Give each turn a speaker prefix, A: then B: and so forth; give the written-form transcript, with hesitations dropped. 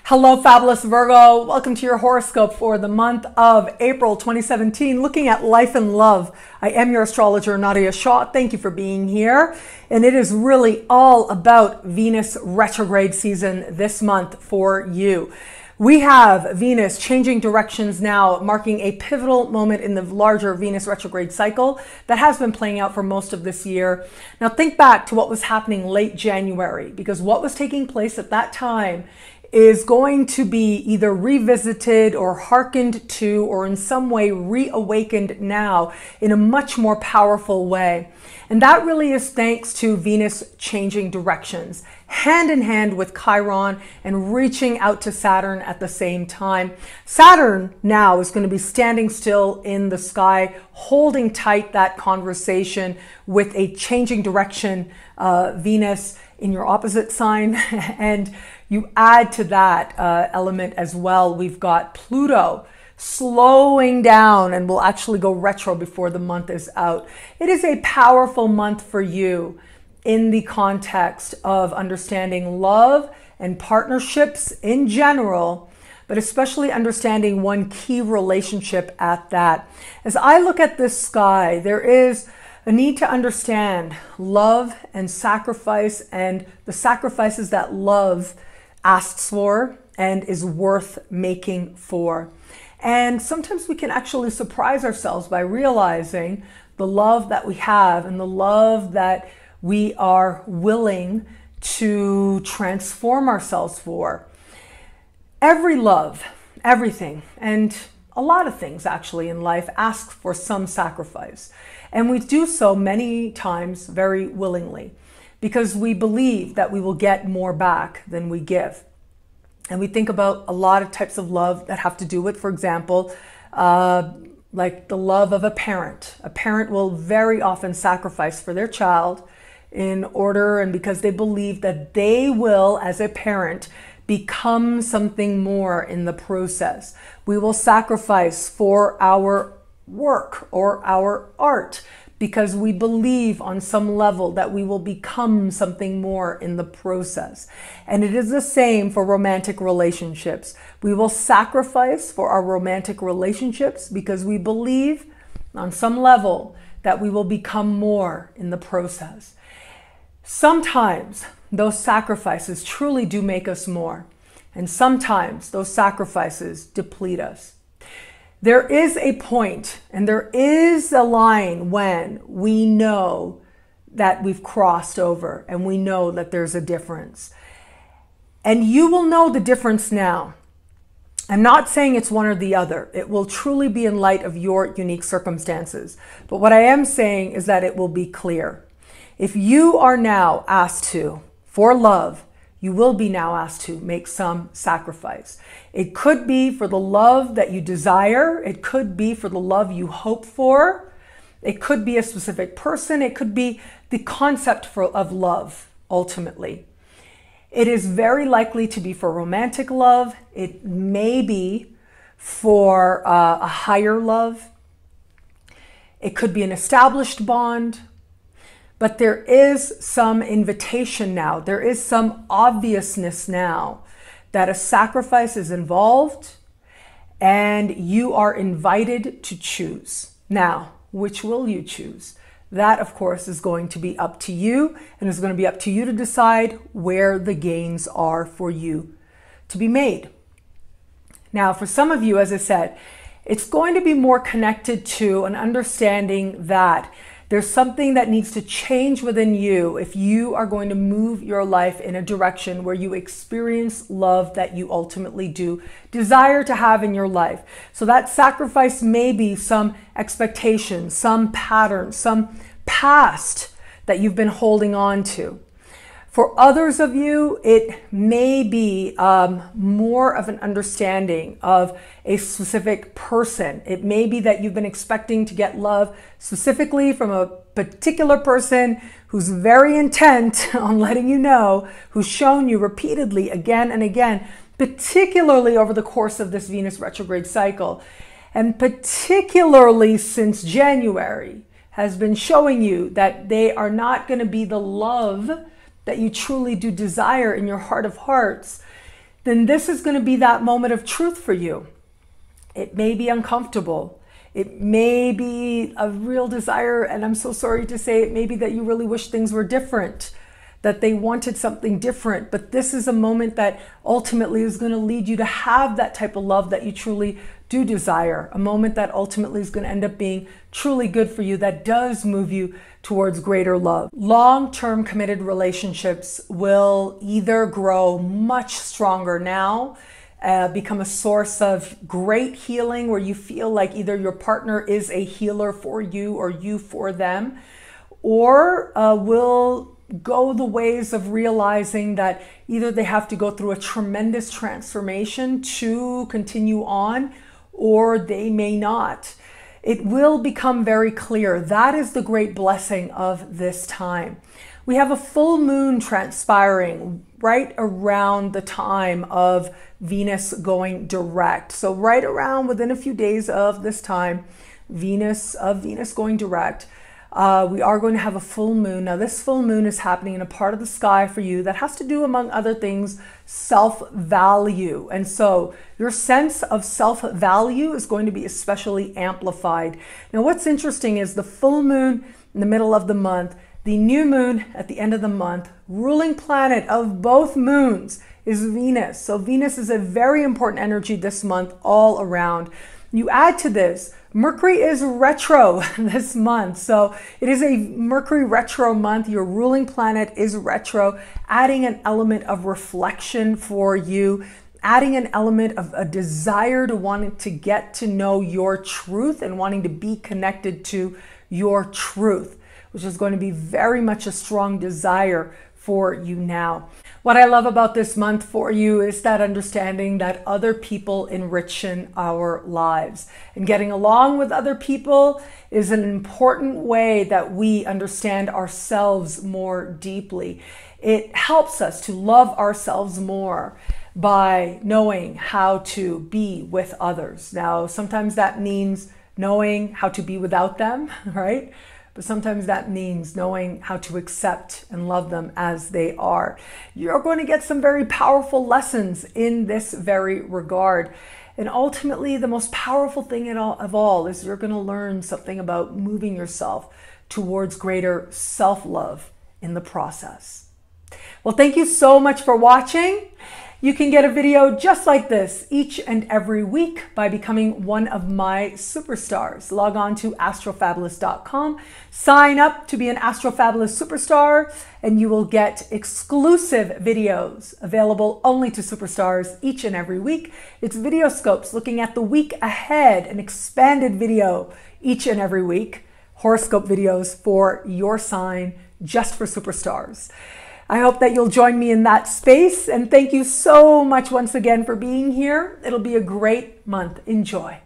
A: Hello, Fabulous Virgo. Welcome to your horoscope for the month of April 2017, looking at life and love. I am your astrologer, Nadiya Shah. Thank you for being here. And it is really all about Venus retrograde season this month for you. We have Venus changing directions now, marking a pivotal moment in the larger Venus retrograde cycle that has been playing out for most of this year. Now think back to what was happening late January, because what was taking place at that time is going to be either revisited or hearkened to or in some way reawakened now in a much more powerful way. And that really is thanks to Venus changing directions, hand in hand with Chiron and reaching out to Saturn at the same time. Saturn now is going to be standing still in the sky, holding tight that conversation with a changing direction, Venus in your opposite sign. And you add to that element as well, we've got Pluto slowing down and will actually go retro before the month is out. It is a powerful month for you in the context of understanding love and partnerships in general, but especially understanding one key relationship at that. As I look at this sky, there is a need to understand love and sacrifice and the sacrifices that love asks for and is worth making for. And sometimes we can actually surprise ourselves by realizing the love that we have and the love that we are willing to transform ourselves for. Every love, everything, and a lot of things actually in life ask for some sacrifice. And we do so many times very willingly, because we believe that we will get more back than we give. And we think about a lot of types of love that have to do with, for example, like the love of a parent. A parent will very often sacrifice for their child in order and because they believe that they will, as a parent, become something more in the process. We will sacrifice for our work or our art because we believe on some level that we will become something more in the process. And it is the same for romantic relationships. We will sacrifice for our romantic relationships because we believe on some level that we will become more in the process. Sometimes those sacrifices truly do make us more, and sometimes those sacrifices deplete us. There is a point and there is a line when we know that we've crossed over and we know that there's a difference. And you will know the difference now. I'm not saying it's one or the other. It will truly be in light of your unique circumstances. But what I am saying is that it will be clear. If you are now asked to, for love, you will be now asked to make some sacrifice. It could be for the love that you desire. It could be for the love you hope for. It could be a specific person. It could be the concept of love, ultimately. It is very likely to be for romantic love. It may be for a higher love. It could be an established bond. But there is some invitation now. There is some obviousness now that a sacrifice is involved and you are invited to choose. Now, which will you choose? That, of course, is going to be up to you, and it's going to be up to you to decide where the gains are for you to be made. Now, for some of you, as I said, it's going to be more connected to an understanding that there's something that needs to change within you if you are going to move your life in a direction where you experience love that you ultimately do desire to have in your life. So that sacrifice may be some expectations, some patterns, some past that you've been holding on to. For others of you, it may be more of an understanding of a specific person. It may be that you've been expecting to get love specifically from a particular person who's very intent on letting you know, who's shown you repeatedly again and again, particularly over the course of this Venus retrograde cycle, and particularly since January, has been showing you that they are not going to be the love that you truly do desire in your heart of hearts. then this is going to be that moment of truth for you. It may be uncomfortable. It may be a real desire, and I'm so sorry to say it may be that you really wish things were different, that they wanted something different. But this is a moment that ultimately is going to lead you to have that type of love that you truly do desire. A moment that ultimately is going to end up being truly good for you, that does move you towards greater love. Long-term committed relationships will either grow much stronger now, become a source of great healing where you feel like either your partner is a healer for you or you for them, or will go the ways of realizing that either they have to go through a tremendous transformation to continue on, or they may not. It will become very clear. That is the great blessing of this time. We have a full moon transpiring right around the time of Venus going direct. So right around within a few days of this time, Venus going direct, we are going to have a full moon. Now this full moon is happening in a part of the sky for you that has to do, among other things, self-value. And so your sense of self-value is going to be especially amplified. Now what's interesting is the full moon in the middle of the month, the new moon at the end of the month, ruling planet of both moons is Venus. So Venus is a very important energy this month all around. You add to this, Mercury is retro this month. So it is a Mercury retro month. Your ruling planet is retro, adding an element of reflection for you, adding an element of a desire to wanting to get to know your truth and wanting to be connected to your truth, which is going to be very much a strong desire for you now. What I love about this month for you is that understanding that other people enrichen our lives. And getting along with other people is an important way that we understand ourselves more deeply. It helps us to love ourselves more by knowing how to be with others. Now, sometimes that means knowing how to be without them, right? But sometimes that means knowing how to accept and love them as they are. You're going to get some very powerful lessons in this very regard. And ultimately, the most powerful thing of all is you're going to learn something about moving yourself towards greater self-love in the process. Well, thank you so much for watching. You can get a video just like this each and every week by becoming one of my superstars. Log on to astrofabulous.com, sign up to be an Astrofabulous superstar, and you will get exclusive videos available only to superstars each and every week. It's video scopes looking at the week ahead, an expanded video each and every week, horoscope videos for your sign just for superstars. I hope that you'll join me in that space, and thank you so much once again for being here. It'll be a great month. Enjoy.